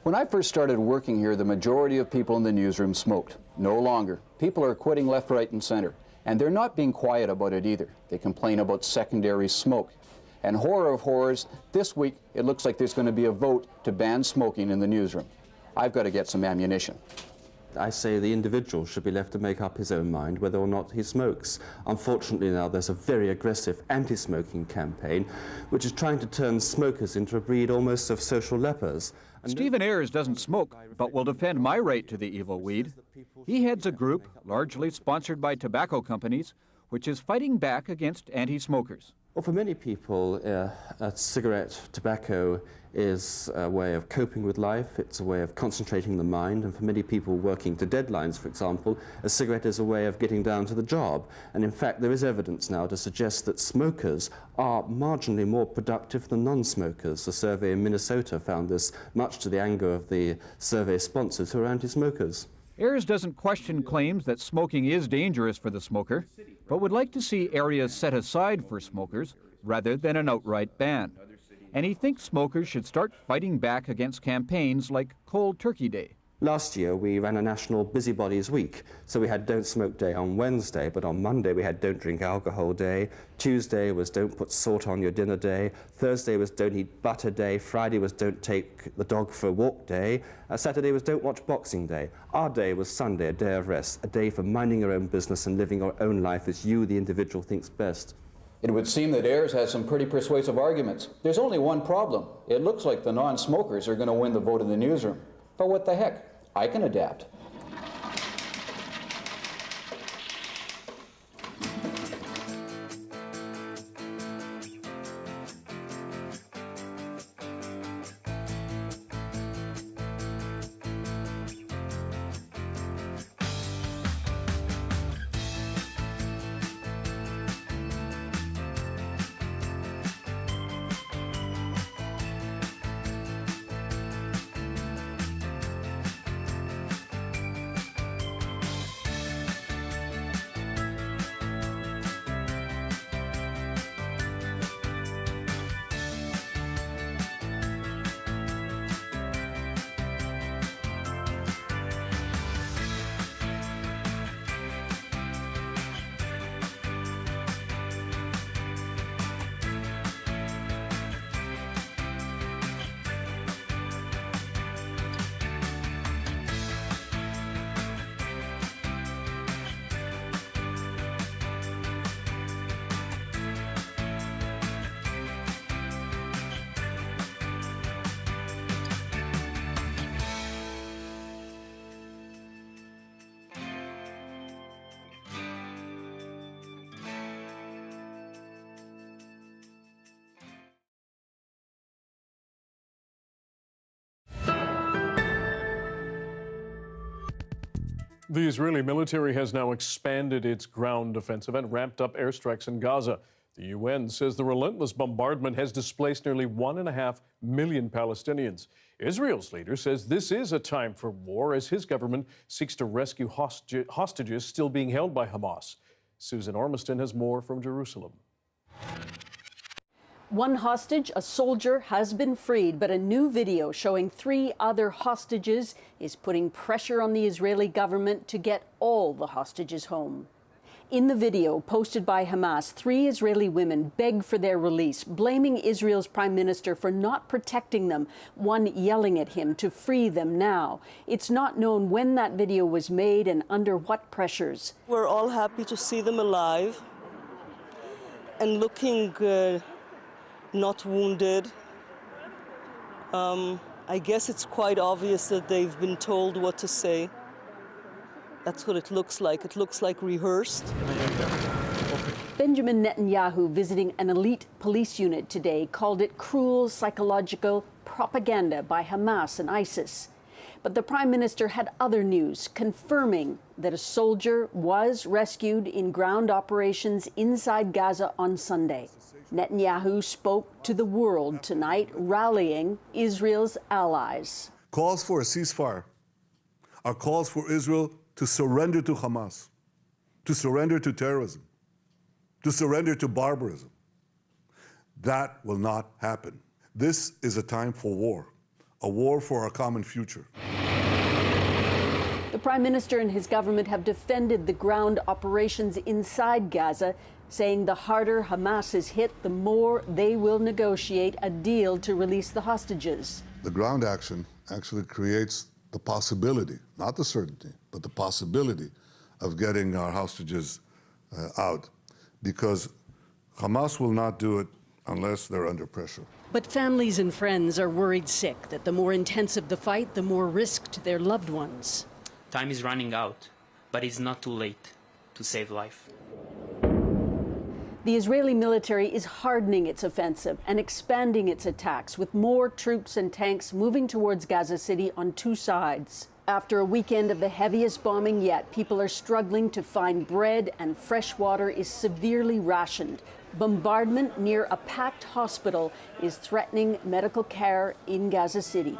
When I first started working here, the majority of people in the newsroom smoked. No longer. People are quitting left, right, and center. And they're not being quiet about it either. They complain about secondary smoke. And horror of horrors, this week it looks like there's going to be a vote to ban smoking in the newsroom. I've got to get some ammunition. I say the individual should be left to make up his own mind whether or not he smokes. Unfortunately now there's a very aggressive anti-smoking campaign which is trying to turn smokers into a breed almost of social lepers. Stephen Ayres doesn't smoke, but will defend my right to the evil weed. He heads a group, largely sponsored by tobacco companies, which is fighting back against anti-smokers. Well, for many people, a cigarette, tobacco is a way of coping with life, it's a way of concentrating the mind, and for many people working to deadlines, for example, a cigarette is a way of getting down to the job. And in fact, there is evidence now to suggest that smokers are marginally more productive than non-smokers. A survey in Minnesota found this, much to the anger of the survey sponsors who are anti-smokers. Ayres doesn't question claims that smoking is dangerous for the smoker, but would like to see areas set aside for smokers rather than an outright ban. And he thinks smokers should start fighting back against campaigns like Cold Turkey Day. Last year, we ran a national Busybodies Week. So we had Don't Smoke Day on Wednesday, but on Monday we had Don't Drink Alcohol Day. Tuesday was Don't Put Salt on Your Dinner Day. Thursday was Don't Eat Butter Day. Friday was Don't Take the Dog for a Walk Day. Saturday was Don't Watch Boxing Day. Our day was Sunday, a day of rest, a day for minding your own business and living your own life as you, the individual, thinks best. It would seem that Ayres has some pretty persuasive arguments. There's only one problem. It looks like the non-smokers are going to win the vote in the newsroom. But what the heck? I can adapt. The Israeli military has now expanded its ground offensive and ramped up airstrikes in Gaza. The UN says the relentless bombardment has displaced nearly 1.5 million Palestinians. Israel's leader says this is a time for war as his government seeks to rescue hostages still being held by Hamas. Susan Ormiston has more from Jerusalem. One hostage, a soldier, has been freed, but a new video showing 3 other hostages is putting pressure on the Israeli government to get all the hostages home. In the video posted by Hamas, 3 Israeli women beg for their release, blaming Israel's prime minister for not protecting them, one yelling at him to free them now. It's not known when that video was made and under what pressures. We're all happy to see them alive and looking good. Not wounded. I guess it's quite obvious that they've been told what to say. That's what it looks like. It looks like rehearsed. Benjamin Netanyahu, visiting an elite police unit today, called it cruel psychological propaganda by Hamas and ISIS. But the Prime Minister had other news, confirming that a soldier was rescued in ground operations inside Gaza on Sunday. Netanyahu spoke to the world tonight, rallying Israel's allies. Calls for a ceasefire are calls for Israel to surrender to Hamas, to surrender to terrorism, to surrender to barbarism. That will not happen. This is a time for a war for our common future. The Prime Minister and his government have defended the ground operations inside Gaza, saying the harder Hamas is hit, the more they will negotiate a deal to release the hostages. The ground action actually creates the possibility, not the certainty, but the possibility of getting our hostages out, because Hamas will not do it unless they're under pressure. But families and friends are worried sick that the more intensive the fight, the more risk to their loved ones. Time is running out, but it's not too late to save life. The Israeli military is hardening its offensive and expanding its attacks, with more troops and tanks moving towards Gaza City on 2 sides. After a weekend of the heaviest bombing yet, people are struggling to find bread, and fresh water is severely rationed. Bombardment near a packed hospital is threatening medical care in Gaza City.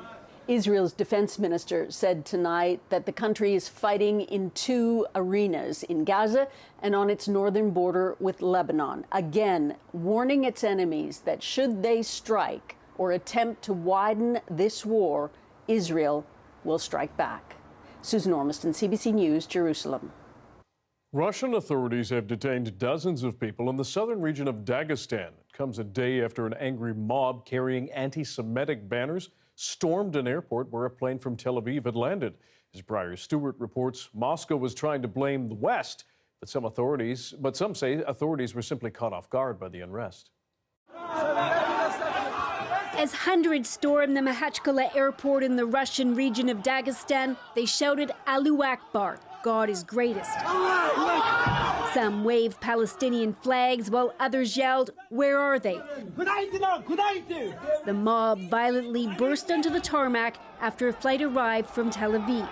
Israel's defense minister said tonight that the country is fighting in 2 arenas, in Gaza and on its northern border with Lebanon, again warning its enemies that should they strike or attempt to widen this war, Israel will strike back. Susan Ormiston, CBC News, Jerusalem. Russian authorities have detained dozens of people in the southern region of Dagestan. It comes a day after an angry mob carrying anti-Semitic banners stormed an airport where a plane from Tel Aviv had landed. As Briar Stewart reports, Moscow was trying to blame the West, but some say authorities were simply caught off guard by the unrest. As hundreds stormed the Makhachkala airport in the Russian region of Dagestan, they shouted Allahu Akbar, God is greatest. Some waved Palestinian flags while others yelled, where are they? The mob violently burst onto the tarmac after a flight arrived from Tel Aviv,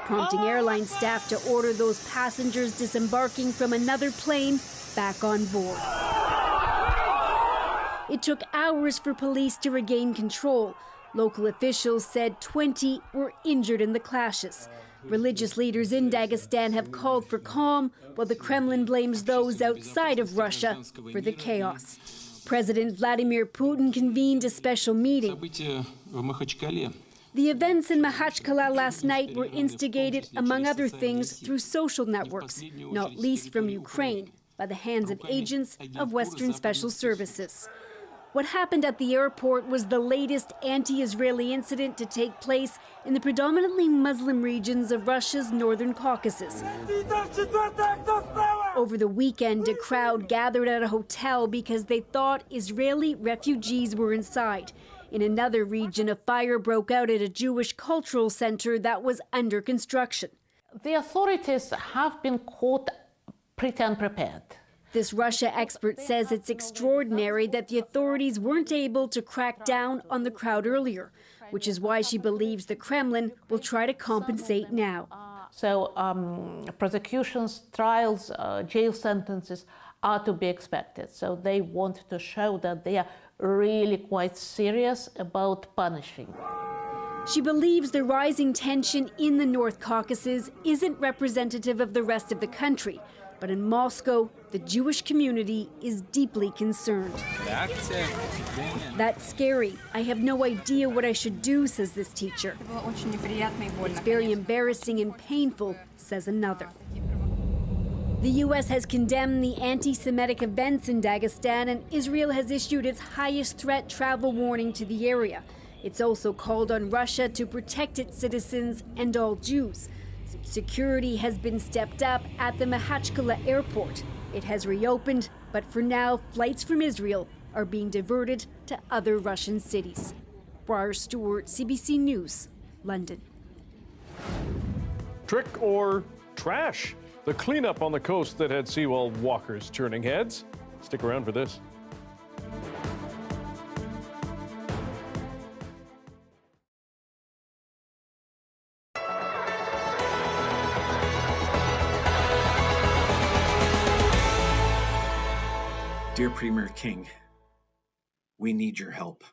prompting airline staff to order those passengers disembarking from another plane back on board. It took hours for police to regain control. Local officials said 20 were injured in the clashes. Religious leaders in Dagestan have called for calm, while the Kremlin blames those outside of Russia for the chaos. President Vladimir Putin convened a special meeting. The events in Makhachkala last night were instigated, among other things, through social networks, not least from Ukraine, by the hands of agents of Western Special Services. What happened at the airport was the latest anti-Israeli incident to take place in the predominantly Muslim regions of Russia's northern Caucasus. Over the weekend, a crowd gathered at a hotel because they thought Israeli refugees were inside. In another region, a fire broke out at a Jewish cultural center that was under construction. The authorities have been caught pretty unprepared. This Russia expert says it's extraordinary that the authorities weren't able to crack down on the crowd earlier, which is why she believes the Kremlin will try to compensate now. So prosecutions, trials, jail sentences are to be expected. So they want to show that they are really quite serious about punishing. She believes the rising tension in the North Caucasus isn't representative of the rest of the country. But in Moscow, the Jewish community is deeply concerned. That's scary. I have no idea what I should do, says this teacher. It's very embarrassing and painful, says another. The U.S. has condemned the anti-Semitic events in Dagestan, and Israel has issued its highest threat travel warning to the area. It's also called on Russia to protect its citizens and all Jews. Security has been stepped up at the Makhachkala airport. It has reopened, but for now, flights from Israel are being diverted to other Russian cities. Briar Stewart, CBC News, London. Trick or trash? The cleanup on the coast that had seawall walkers turning heads. Stick around for this. Dear Premier King, we need your help.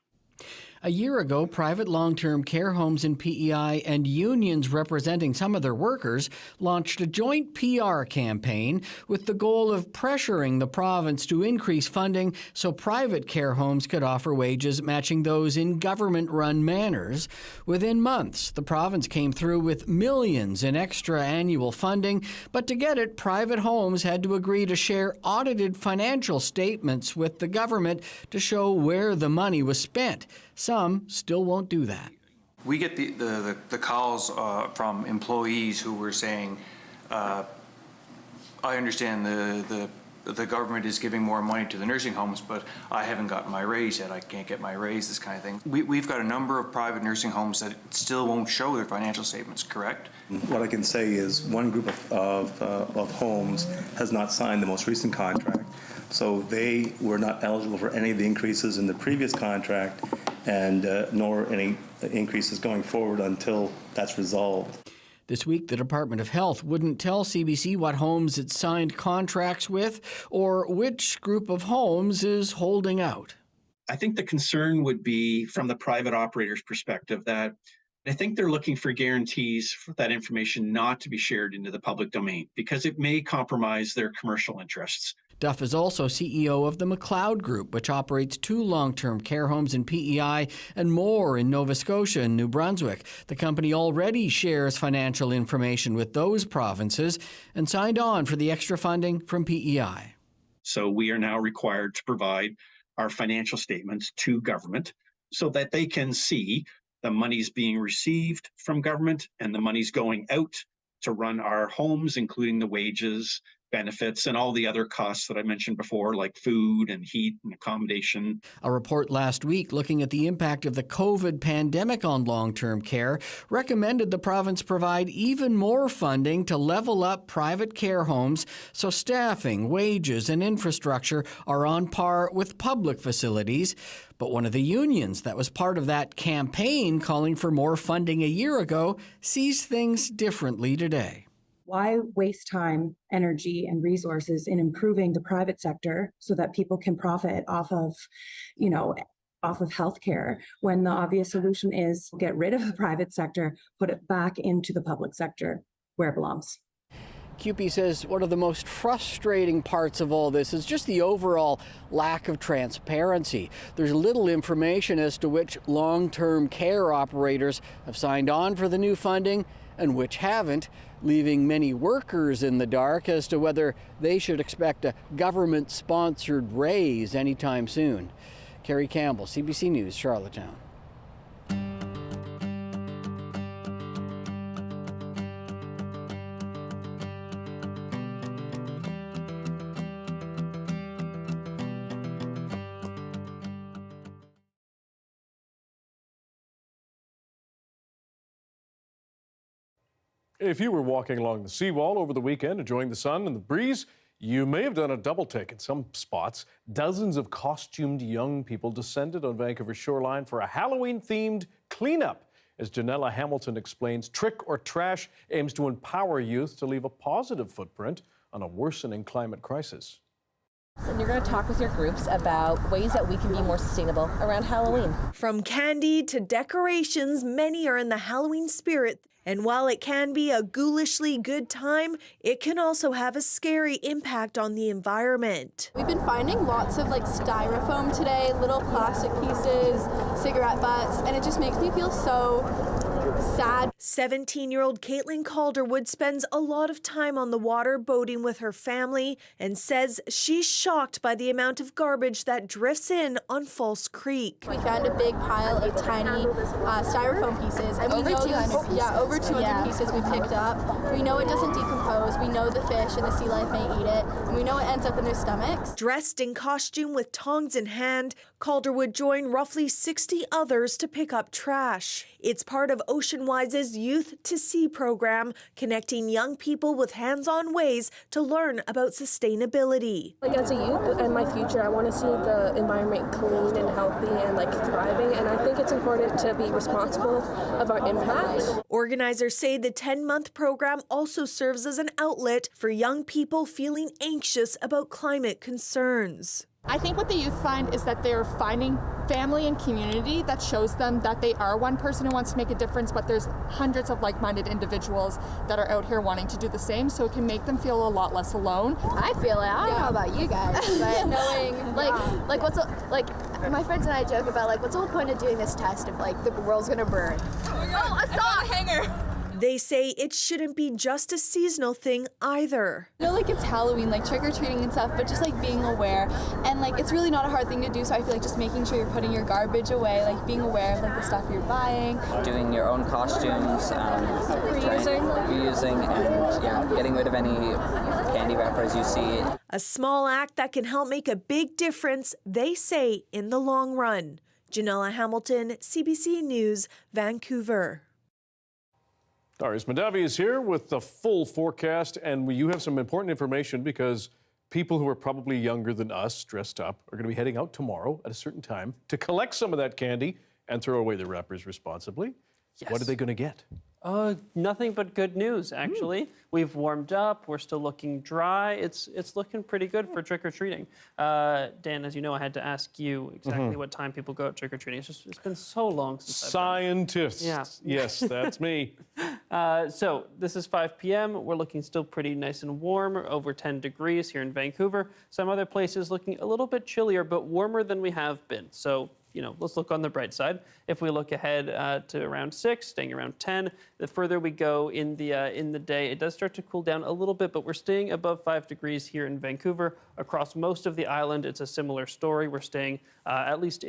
A year ago, private long-term care homes in PEI and unions representing some of their workers launched a joint PR campaign with the goal of pressuring the province to increase funding so private care homes could offer wages matching those in government-run manors. Within months, the province came through with millions in extra annual funding, but to get it, private homes had to agree to share audited financial statements with the government to show where the money was spent. Some still won't do that. We get the calls from employees who were saying, I understand the government is giving more money to the nursing homes, but I haven't gotten my raise yet. I can't get my raise, this kind of thing. We've got a number of private nursing homes that still won't show their financial statements, correct? What I can say is one group of homes has not signed the most recent contract, so they were not eligible for any of the increases in the previous contract, and nor any increases going forward until that's resolved. This week, the Department of Health wouldn't tell CBC what homes it signed contracts with or which group of homes is holding out. I think the concern would be from the private operator's perspective that I think they're looking for guarantees for that information not to be shared into the public domain because it may compromise their commercial interests. Duff is also CEO of the McLeod Group, which operates 2 long-term care homes in PEI and more in Nova Scotia and New Brunswick. The company already shares financial information with those provinces and signed on for the extra funding from PEI. So we are now required to provide our financial statements to government so that they can see the money's being received from government and the money's going out to run our homes, including the wages, benefits, and all the other costs that I mentioned before, like food and heat and accommodation. A report last week looking at the impact of the COVID pandemic on long-term care recommended the province provide even more funding to level up private care homes so staffing, wages, and infrastructure are on par with public facilities. But one of the unions that was part of that campaign calling for more funding a year ago sees things differently today. Why waste time, energy, and resources in improving the private sector so that people can profit off of healthcare when the obvious solution is get rid of the private sector, put it back into the public sector where it belongs? CUPE says one of the most frustrating parts of all this is just the overall lack of transparency. There's little information as to which long-term care operators have signed on for the new funding and which haven't, leaving many workers in the dark as to whether they should expect a government-sponsored raise anytime soon. Kerry Campbell, CBC News, Charlottetown. If you were walking along the seawall over the weekend enjoying the sun and the breeze, you may have done a double take in some spots. Dozens of costumed young people descended on Vancouver's shoreline for a Halloween-themed cleanup. As Janella Hamilton explains, Trick or Trash aims to empower youth to leave a positive footprint on a worsening climate crisis. And you're going to talk with your groups about ways that we can be more sustainable around Halloween. From candy to decorations, many are in the Halloween spirit. And while it can be a ghoulishly good time, it can also have a scary impact on the environment. We've been finding lots of styrofoam today, little plastic pieces, cigarette butts, and it just makes me feel so sad. 17-year-old Caitlin Calderwood spends a lot of time on the water boating with her family and says she's shocked by the amount of garbage that drifts in on False Creek. We found a big pile of tiny styrofoam pieces. And over 200 pieces. Yeah, over 200 pieces we picked up. We know it doesn't decompose. We know the fish and the sea life may eat it. And we know it ends up in their stomachs. Dressed in costume with tongs in hand, Calderwood joined roughly 60 others to pick up trash. It's part of Ocean Wise's Youth to Sea program, connecting young people with hands-on ways to learn about sustainability. As a youth and my future, I want to see the environment clean and healthy and thriving, and I think it's important to be responsible of our impact. Organizers say the 10-month program also serves as an outlet for young people feeling anxious about climate concerns. I think what the youth find is that they're finding family and community that shows them that they are one person who wants to make a difference, but there's hundreds of like-minded individuals that are out here wanting to do the same, so it can make them feel a lot less alone. I feel it. I don't know about you guys, but knowing my friends and I joke about what's the whole point of doing this test if the world's gonna burn? Oh, I saw a hanger. They say it shouldn't be just a seasonal thing either. I know it's Halloween, trick-or-treating and stuff, but just being aware. And it's really not a hard thing to do, so I feel just making sure you're putting your garbage away, being aware of the stuff you're buying. Doing your own costumes, reusing, and getting rid of any candy wrappers you see. A small act that can help make a big difference, they say, in the long run. Janella Hamilton, CBC News, Vancouver. Darius Madavi is here with the full forecast, and you have some important information because people who are probably younger than us, dressed up, are going to be heading out tomorrow at a certain time to collect some of that candy and throw away the wrappers responsibly. Yes. What are they going to get? Nothing but good news, actually. We've warmed up. We're still looking dry. It's looking pretty good for trick-or-treating. Dan, as you know, I had to ask you exactly what time people go out trick-or-treating. It's been so long since Scientists. Yeah. Yes, that's me. So this is 5 p.m. We're looking still pretty nice and warm, over 10 degrees here in Vancouver. Some other places looking a little bit chillier, but warmer than we have been. So, let's look on the bright side. If we look ahead to around 6, staying around 10, the further we go in the day, it does start to cool down a little bit, but we're staying above 5 degrees here in Vancouver. Across most of the island, it's a similar story. We're staying at least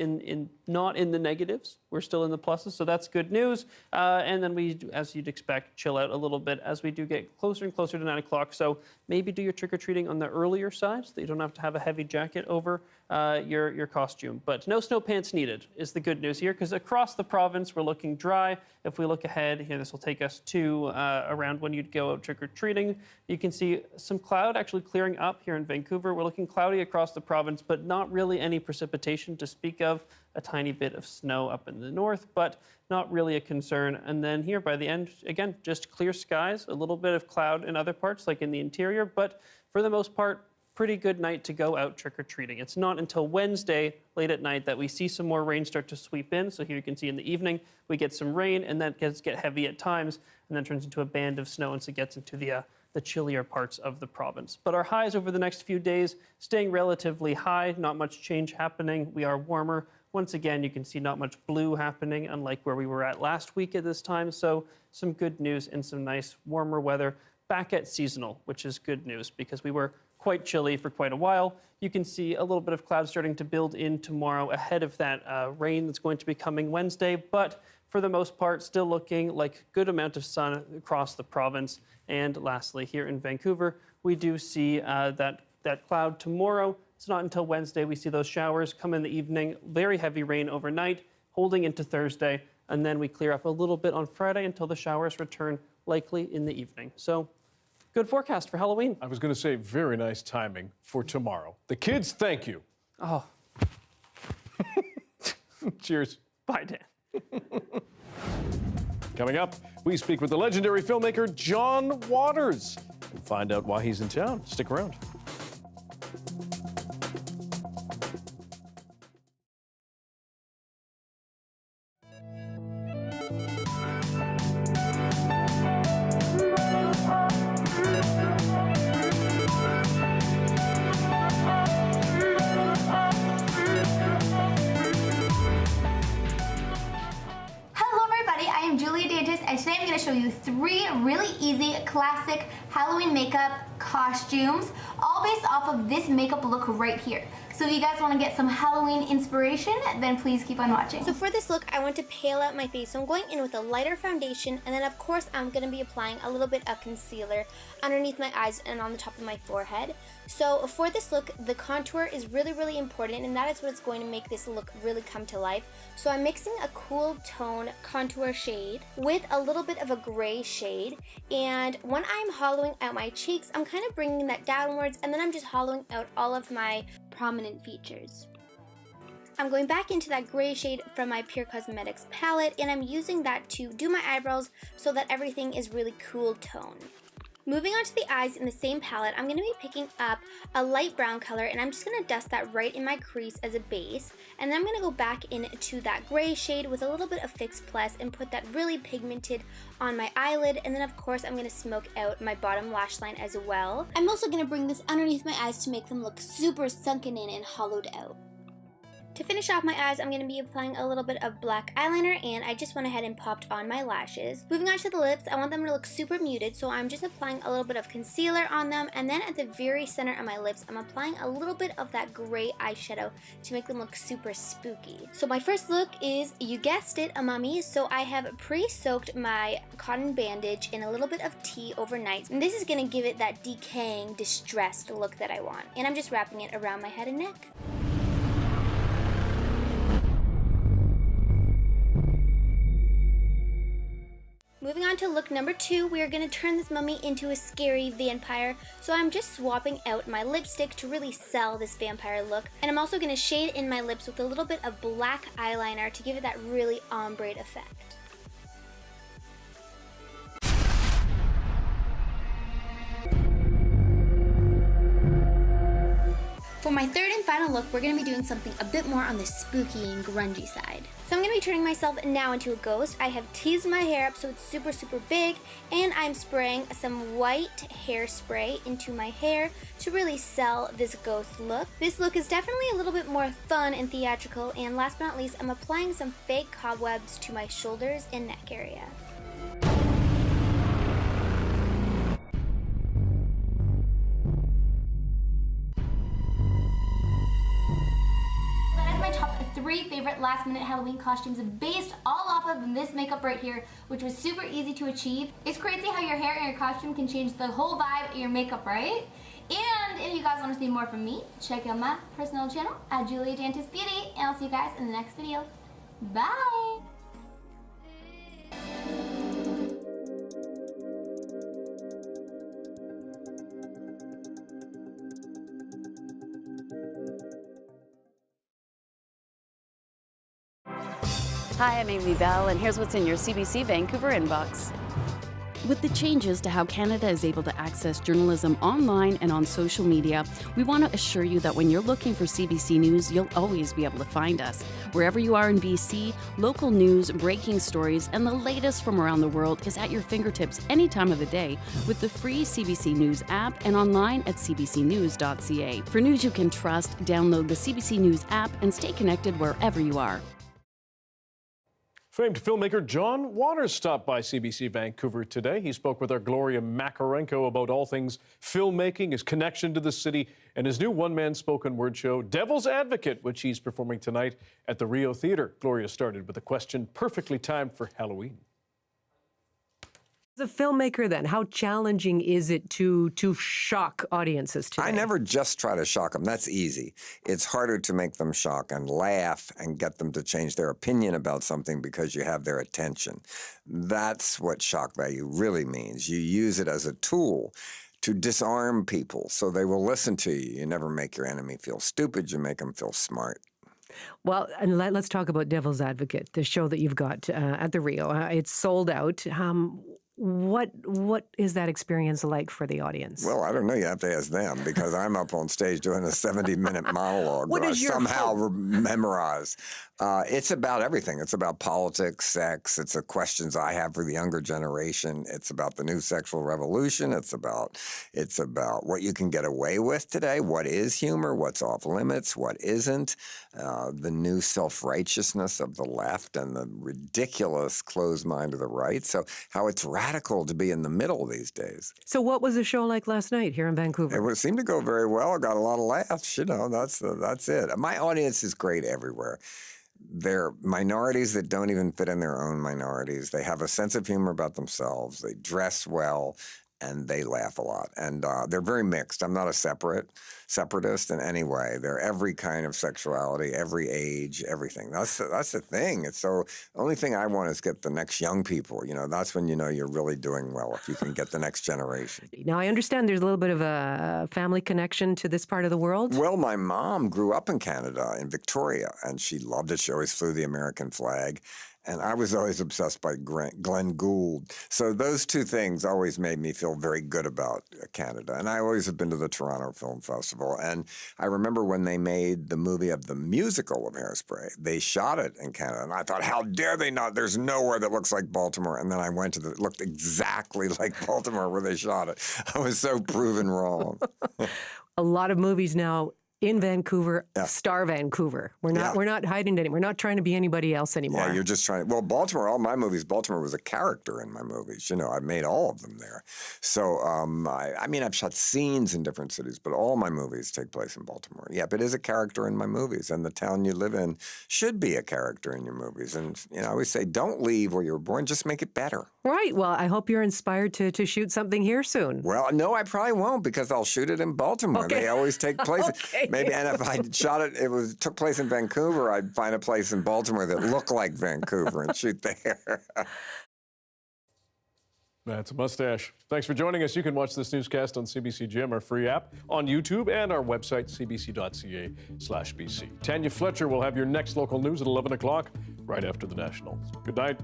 not in the negatives. We're still in the pluses, so that's good news. And then we, as you'd expect, chill out a little bit as we do get closer and closer to 9 o'clock. So maybe do your trick-or-treating on the earlier side so that you don't have to have a heavy jacket over your costume. But no snow pants needed is the good news here, because across the province, we're looking dry. If we look ahead here, this will take us to around when you'd go out trick-or-treating. You can see some cloud actually clearing up here in Vancouver. We're looking cloudy across the province, but not really any precipitation to speak of. A tiny bit of snow up in the north, but not really a concern. And then here by the end, again, just clear skies, a little bit of cloud in other parts, like in the interior, but for the most part, pretty good night to go out trick-or-treating. It's not until Wednesday, late at night, that we see some more rain start to sweep in. So here you can see in the evening, we get some rain, and that gets heavy at times, and then turns into a band of snow, and so it gets into the chillier parts of the province. But our highs over the next few days, staying relatively high, not much change happening. We are warmer. Once again, you can see not much blue happening, unlike where we were at last week at this time. So some good news and some nice warmer weather back at seasonal, which is good news because we were quite chilly for quite a while. You can see a little bit of cloud starting to build in tomorrow ahead of that rain that's going to be coming Wednesday. But for the most part, still looking like a good amount of sun across the province. And lastly, here in Vancouver, we do see that cloud tomorrow. It's not until Wednesday we see those showers come in the evening, very heavy rain overnight, holding into Thursday, and then we clear up a little bit on Friday until the showers return, likely in the evening. So, good forecast for Halloween. I was going to say, very nice timing for tomorrow. The kids, thank you. Oh. Cheers. Bye, Dan. Coming up, we speak with the legendary filmmaker John Waters and find out why he's in town. Stick around. you 3 really easy classic Halloween makeup costumes, all based off of this makeup look right here. So if you guys want to get some Halloween inspiration, then please keep on watching. So for this look, I want to pale out my face. So I'm going in with a lighter foundation, and then of course I'm going to be applying a little bit of concealer underneath my eyes and on the top of my forehead. So for this look, the contour is really, really important, and that is what's going to make this look really come to life. So I'm mixing a cool tone contour shade with a little bit of a gray shade, and when I'm hollowing out my cheeks, I'm kind of bringing that downwards, and then I'm just hollowing out all of my prominent features. I'm going back into that gray shade from my Pure Cosmetics palette, and I'm using that to do my eyebrows so that everything is really cool tone. Moving on to the eyes in the same palette, I'm going to be picking up a light brown color, and I'm just going to dust that right in my crease as a base, and then I'm going to go back into that gray shade with a little bit of Fix Plus and put that really pigmented on my eyelid, and then of course I'm going to smoke out my bottom lash line as well. I'm also going to bring this underneath my eyes to make them look super sunken in and hollowed out. To finish off my eyes, I'm going to be applying a little bit of black eyeliner, and I just went ahead and popped on my lashes. Moving on to the lips, I want them to look super muted, so I'm just applying a little bit of concealer on them, and then at the very center of my lips, I'm applying a little bit of that gray eyeshadow to make them look super spooky. So my first look is, you guessed it, a mummy. So I have pre-soaked my cotton bandage in a little bit of tea overnight, and this is going to give it that decaying, distressed look that I want. And I'm just wrapping it around my head and neck. Moving on to look number 2, we are going to turn this mummy into a scary vampire. So I'm just swapping out my lipstick to really sell this vampire look. And I'm also going to shade in my lips with a little bit of black eyeliner to give it that really ombre effect. For my third and final look, we're going to be doing something a bit more on the spooky and grungy side. So I'm going to be turning myself now into a ghost. I have teased my hair up so it's super, super big, and I'm spraying some white hairspray into my hair to really sell this ghost look. This look is definitely a little bit more fun and theatrical, and last but not least, I'm applying some fake cobwebs to my shoulders and neck area. Three favorite last minute Halloween costumes based all off of this makeup right here, which was super easy to achieve. It's crazy how your hair and your costume can change the whole vibe of your makeup, right? And if you guys want to see more from me, check out my personal channel at Julia Dantas Beauty, and I'll see you guys in the next video. Bye! Hi, I'm Amy Bell, and here's what's in your CBC Vancouver inbox. With the changes to how Canada is able to access journalism online and on social media, we want to assure you that when you're looking for CBC News, you'll always be able to find us. Wherever you are in BC, local news, breaking stories, and the latest from around the world is at your fingertips any time of the day with the free CBC News app and online at cbcnews.ca. For news you can trust, download the CBC News app and stay connected wherever you are. Famed filmmaker John Waters stopped by CBC Vancouver today. He spoke with our Gloria Makarenko about all things filmmaking, his connection to the city, and his new one-man spoken word show, Devil's Advocate, which he's performing tonight at the Rio Theatre. Gloria started with a question perfectly timed for Halloween. As a filmmaker, then, how challenging is it to shock audiences today? I never just try to shock them. That's easy. It's harder to make them shock and laugh and get them to change their opinion about something because you have their attention. That's what shock value really means. You use it as a tool to disarm people so they will listen to you. You never make your enemy feel stupid. You make them feel smart. Well, and let's talk about Devil's Advocate, the show that you've got at the Rio. It's sold out. What is that experience like for the audience? Well, I don't know. You have to ask them because I'm up on stage doing a 70-minute monologue What that I is your somehow memorize. It's about everything. It's about politics, sex. It's the questions I have for the younger generation. It's about the new sexual revolution. It's about what you can get away with today. What is humor? What's off limits? What isn't? The new self-righteousness of the left and the ridiculous closed mind of the right. So how it's radical to be in the middle these days. So what was the show like last night here in Vancouver? It seemed to go very well. I got a lot of laughs. That's it. My audience is great everywhere. They're minorities that don't even fit in their own minorities. They have a sense of humor about themselves. They dress well, and they laugh a lot. And they're very mixed. I'm not a separatist in any way. They're every kind of sexuality, every age, everything. That's the thing. It's so the only thing I want is get the next young people. That's when you know you're really doing well, if you can get the next generation. Now, I understand there's a little bit of a family connection to this part of the world. Well, my mom grew up in Canada, in Victoria, and she loved it. She always flew the American flag. And I was always obsessed by Glenn Gould. So those two things always made me feel very good about Canada. And I always have been to the Toronto Film Festival. And I remember when they made the movie of the musical of Hairspray, they shot it in Canada. And I thought, how dare they not? There's nowhere that looks like Baltimore. And then I went to it looked exactly like Baltimore where they shot it. I was so proven wrong. A lot of movies now in Vancouver, star Vancouver. We're not hiding it. We're not trying to be anybody else anymore. Yeah, you're just trying. Well, Baltimore, all my movies, Baltimore was a character in my movies. I made all of them there. So, I mean, I've shot scenes in different cities, but all my movies take place in Baltimore. Yeah, but it is a character in my movies, and the town you live in should be a character in your movies. And, I always say, don't leave where you were born, just make it better. Right. Well, I hope you're inspired to shoot something here soon. Well, no, I probably won't because I'll shoot it in Baltimore. Okay. They always take place. Okay. Maybe, and if I shot it, took place in Vancouver, I'd find a place in Baltimore that looked like Vancouver and shoot there. That's a mustache. Thanks for joining us. You can watch this newscast on CBC Gem, our free app, on YouTube, and our website, cbc.ca/BC. Tanya Fletcher will have your next local news at 11 o'clock, right after the Nationals. Good night.